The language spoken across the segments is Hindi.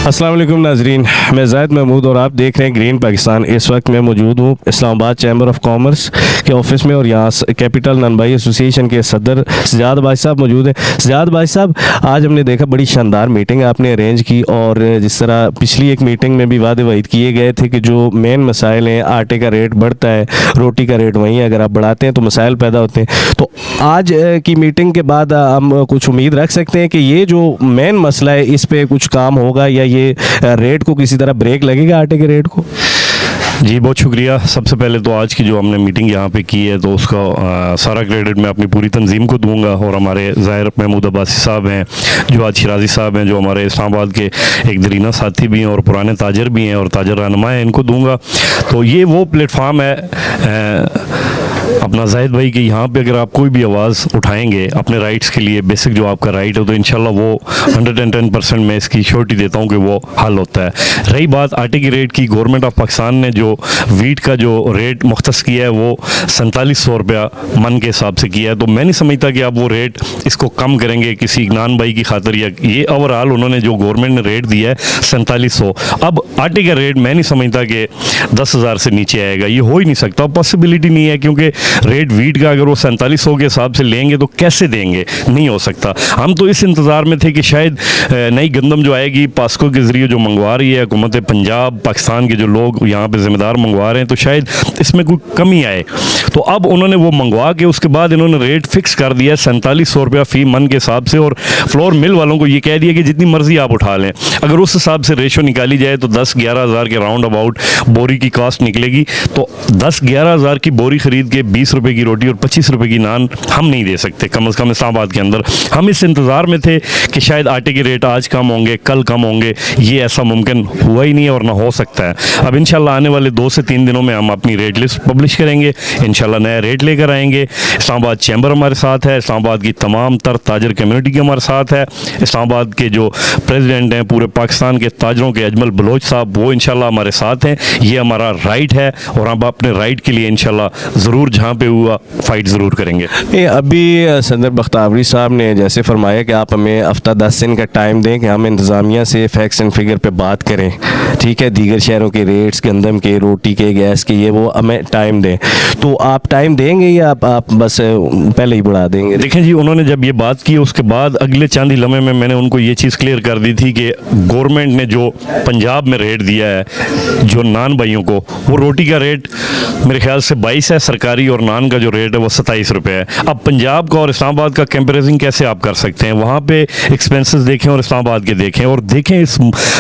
अस्सलाम वालेकुम नाजरीन, मैं ज़ाहिद महमूद और आप देख रहे हैं ग्रीन पाकिस्तान। इस वक्त मैं मौजूद हूँ इस्लामाबाद चैम्बर ऑफ कॉमर्स के ऑफिस में और यहाँ कैपिटल ननबाई एसोसिएशन के सदर सजाद भाई साहब मौजूद हैं। सजाद भाई साहब, आज हमने देखा बड़ी शानदार मीटिंग आपने अरेंज की और जिस तरह पिछली एक मीटिंग में भी वादे वईद किए गए थे कि जो मेन मसाइल हैं, आटे का रेट बढ़ता है, रोटी का रेट वहीं है, अगर आप बढ़ाते हैं तो मसाइल पैदा होते हैं। तो आज की मीटिंग के बाद हम कुछ उम्मीद रख सकते हैं कि ये जो मेन मसला है इस पर कुछ काम होगा या ये रेट को किसी तरह ब्रेक लगेगा आटे के रेट को? जी बहुत शुक्रिया। सबसे पहले तो आज की जो हमने मीटिंग यहाँ पे की है तो उसका सारा क्रेडिट मैं अपनी पूरी तंजीम को दूंगा और हमारे ज़ाहिर महमूद अब्बासी साहब हैं, जो आज शिराजी साहब हैं, जो हमारे इस्लामाबाद के एक दरीना साथी भी हैं और पुराने ताजर भी हैं और ताजर रहनुमा हैं, इनको दूंगा। तो ये वो प्लेटफार्म है अपना जाहिद भाई कि यहाँ पे अगर आप कोई भी आवाज़ उठाएंगे अपने राइट्स के लिए, बेसिक जो आपका राइट है, तो इंशाल्लाह वो 110% मैं इसकी श्योरिटी देता हूँ कि वो हल होता है। रही बात आटे की रेट की, गवर्नमेंट ऑफ पाकिस्तान ने जो वीट का जो रेट मुख्तस किया है वो 4700 रुपया मन के हिसाब से किया है। तो मैं नहीं समझता कि आप वो रेट इसको कम करेंगे किसी इगनान भाई की खातिर, या ये ओवरऑल उन्होंने जो गवर्नमेंट ने रेट दिया है 4700। अब आटे का रेट मैं नहीं समझता कि 10,000 से नीचे आएगा, ये हो ही नहीं सकता, पॉसिबिलिटी नहीं है, क्योंकि रेट वीट का अगर वो 4700 के हिसाब से लेंगे तो कैसे देंगे, नहीं हो सकता। हम तो इस इंतज़ार में थे कि शायद नई गंदम जो आएगी पास्को के ज़रिए जो मंगवा रही है हुकूमत पंजाब, पाकिस्तान के जो लोग यहाँ पे ज़िम्मेदार मंगवा रहे हैं, तो शायद इसमें कोई कमी आए। तो अब उन्होंने वो मंगवा के उसके बाद इन्होंने रेट फिक्स कर दिया 4700 रुपया फ़ी मन के हिसाब से, और फ्लोर मिल वालों को ये कह दिया कि जितनी मर्ज़ी आप उठा लें। अगर उस हिसाब से रेशो निकाली जाए तो 10-11 हज़ार के राउंड अबाउट बोरी की कास्ट निकलेगी। तो 10-11 हज़ार की बोरी ख़रीद के 20 रुपए की रोटी और 25 रुपए की नान हम नहीं दे सकते, कम से कम इस्लामाबाद के अंदर। हम इस इंतज़ार में थे कि शायद आटे के रेट आज कम होंगे, कल कम होंगे, ये ऐसा मुमकिन हुआ ही नहीं है और ना हो सकता है। अब इंशाल्लाह आने वाले 2 से 3 दिनों में हम अपनी रेट लिस्ट पब्लिश करेंगे, इंशाल्लाह नया रेट लेकर आएंगे। इस्लामाबाद चैम्बर हमारे साथ है, इस्लामाबाद की तमाम तर ताजर कम्युनिटी के हमारे साथ है, इस्लामाबाद के जो प्रेसिडेंट हैं पूरे पाकिस्तान के ताजरों के अजमल बलोच साहब, वो इंशाल्लाह हमारे साथ हैं। ये हमारा राइट है और हम अपने राइट के लिए इंशाल्लाह ज़रूर जहाँ पे हुआ फाइट ज़रूर करेंगे। अभी सदर बख्तावरी साहब ने जैसे फरमाया कि आप हमें हफ्ता 10 दिन का टाइम दें कि हम इंतज़ामिया से फैक्ट्स एंड फिगर पे बात करें, ठीक है, दीगर शहरों के रेट्स, गंदम के, रोटी के, गैस के, ये वो हमें टाइम दें। तो आप टाइम देंगे या आप बस पहले ही बढ़ा देंगे? देखें जी, उन्होंने जब ये बात की उसके बाद अगले चंद ही लम्हे में मैंने उनको ये चीज़ क्लियर कर दी थी कि गवर्नमेंट ने जो पंजाब में रेट दिया है जो नान भाइयों को, वो रोटी का रेट मेरे ख्याल से 22 है सरकारी, और नान का जो रेट है वो 27 रुपये है। अब पंजाब का और इस्लामाबाद का कंपेरिजन कैसे आप कर सकते हैं? वहाँ पे एक्सपेंसेस देखें और इस्लामाबाद के देखें, और देखें इस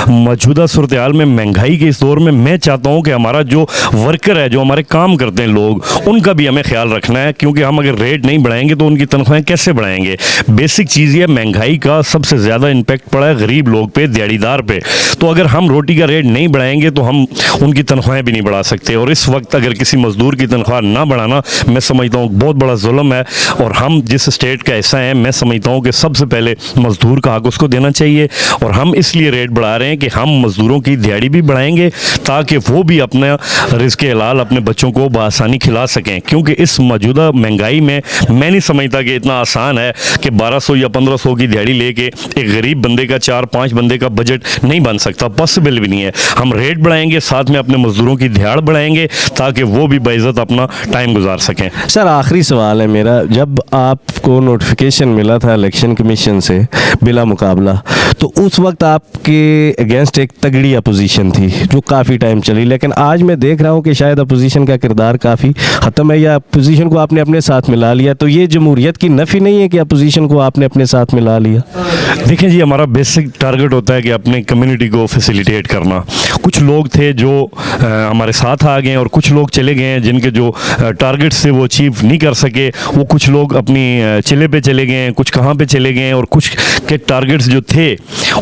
मौजूदा सूरत हाल में, महंगाई के इस दौर में, मैं चाहता हूँ कि हमारा जो वर्कर है, जो हमारे काम करते हैं लोग, उनका भी हमें ख्याल रखना है, क्योंकि हम अगर रेट नहीं बढ़ाएंगे तो उनकी तनख्वाहें कैसे बढ़ाएंगे? बेसिक चीज़ ये, महंगाई का सबसे ज़्यादा इम्पैक्ट पड़ा है गरीब लोग पे, दिहाड़ीदार पे। तो अगर हम रोटी का रेट नहीं बढ़ाएंगे तो हम उनकी तनख्वाहें भी नहीं बढ़ा सकते, और इस वक्त अगर किसी मजदूर की तनख्वाह ना बढ़ाना, मैं समझता हूँ बहुत बड़ा जुल्म है। और हम जिस स्टेट का हिस्सा है, मैं समझता हूँ कि सबसे पहले मजदूर का हक उसको देना चाहिए, और हम इसलिए रेट बढ़ा रहे हैं कि हम मजदूरों की दिहाड़ी भी बढ़ाएंगे ताकि वो भी अपना रिज़्क़ हलाल अपने बच्चों को बआसानी खिला सकें। क्योंकि इस मौजूदा महंगाई में मैं नहीं समझता कि इतना आसान है कि 1200 या 1500 की दिहाड़ी लेके एक गरीब बंदे का 4-5 बंदे का बजट नहीं बन सकता, पॉसिबल भी नहीं है। हम रेट बढ़ाएंगे, साथ में अपने मजदूरों की दिहाड़ बढ़ाएंगे ताकि वो भी बाइज़्ज़त अपना टाइम गुजार सकें। सर, आखिरी सवाल है मेरा, जब आपको नोटिफिकेशन मिला था इलेक्शन कमीशन से बिला मुकाबला, तो उस वक्त आपके अगेंस्ट एक तगड़ी अपोजिशन थी जो काफ़ी टाइम चली, लेकिन आज मैं देख रहा हूँ कि शायद अपोजिशन का किरदार काफ़ी ख़त्म है, या अपोजिशन को आपने अपने साथ मिला लिया। तो ये जमहूरियत की नफ़ी नहीं है कि अपोजिशन को आपने अपने साथ मिला लिया? देखें जी, हमारा बेसिक टारगेट होता है कि अपने कम्युनिटी को फैसिलिटेट करना। कुछ लोग थे जो हमारे साथ आ गए और कुछ लोग चले गए हैं जिनके जो टारगेट्स थे वो अचीव नहीं कर सके। वो कुछ लोग अपनी चिले पे चले गए हैं, कुछ कहाँ पे चले गए हैं, और कुछ के टारगेट्स जो थे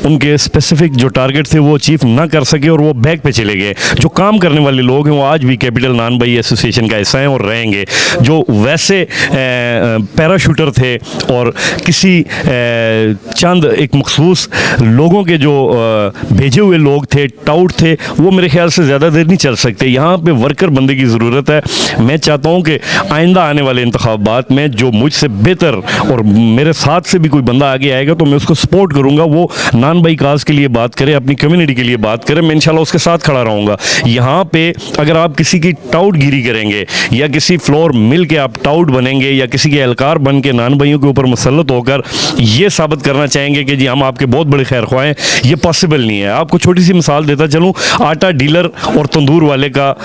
उनके स्पेसिफिक जो टारगेट थे वो अचीव ना कर सके और वो बैक पे चले गए। जो काम करने वाले लोग हैं वो आज भी कैपिटल नान भाई एसोसिएशन का हिस्सा हैं और रहेंगे। जो वैसे पैराशूटर थे और किसी चंद एक मखसूस लोगों के जो भेजे हुए लोग थे, टाउट थे, वो मेरे ख्याल से ज़्यादा देर नहीं चल सकते। यहाँ पे वर्कर बंदे की ज़रूरत है। मैं चाहता हूँ कि आइंदा आने वाले इंतखाबात में जो मुझसे बेहतर और मेरे साथ से भी कोई बंदा आगे आएगा तो मैं उसको सपोर्ट करूँगा, वो नान बाई काज के लिए बात करे, अपनी कम्युनिटी के लिए बात करे, मैं इंशाल्लाह उसके साथ खड़ा रहूँगा। यहाँ पे अगर आप किसी की टाउटगिरी करेंगे या किसी फ्लोर मिल के आप टाउट बनेंगे या किसी के एहलकार बन के नान भाइयों के ऊपर मुसल्लत होकर ये साबित करना चाहेंगे कि जी हम आपके बहुत बड़े खैर ख्वाह हैं, ये पॉसिबल नहीं है। आपको छोटी सी मिसाल देता चलूँ, आटा डीलर और तंदूर वाले का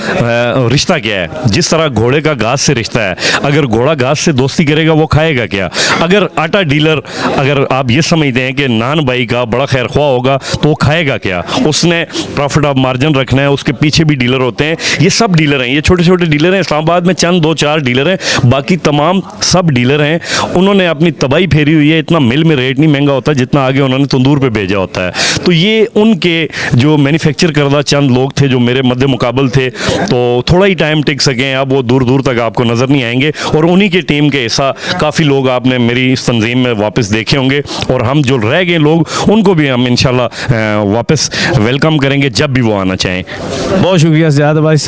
रिश्ता क्या है? जिस तरह घोड़े का घास से रिश्ता है, अगर घोड़ा घास से दोस्ती करेगा वो खाएगा क्या? अगर आटा डीलर, अगर आप ये समझते हैं कि नान भाई का बड़ा खैर ख्वाह होगा तो वो खाएगा क्या? उसने प्रॉफिट ऑफ मार्जिन रखना है, उसके पीछे भी डीलर होते हैं। ये सब डीलर हैं, ये छोटे छोटे डीलर हैं। इस्लामाबाद में चंद 2-4 डीलर हैं, बाकी तमाम सब डीलर हैं। उन्होंने अपनी तबाही फेरी हुई है। इतना मिल में रेट नहीं महंगा होता जितना आगे उन्होंने तंदूर पे भेजा होता है। तो ये उनके जो मैन्युफैक्चर करदा चंद लोग थे जो मेरे मद्दे मुकाबल थे, तो थोड़ा ही टाइम टिक सकें, अब वो दूर दूर तक आपको नज़र नहीं आएंगे। और उन्हीं की टीम के हिस्सा काफ़ी लोग आपने मेरी इस तंजीम में वापस देखे होंगे, और हम जो रह गए लोग उनको भी हम इंशाल्लाह वापस वेलकम करेंगे जब भी वो आना चाहें। बहुत शुक्रिया ज़ियाद भाई साहब।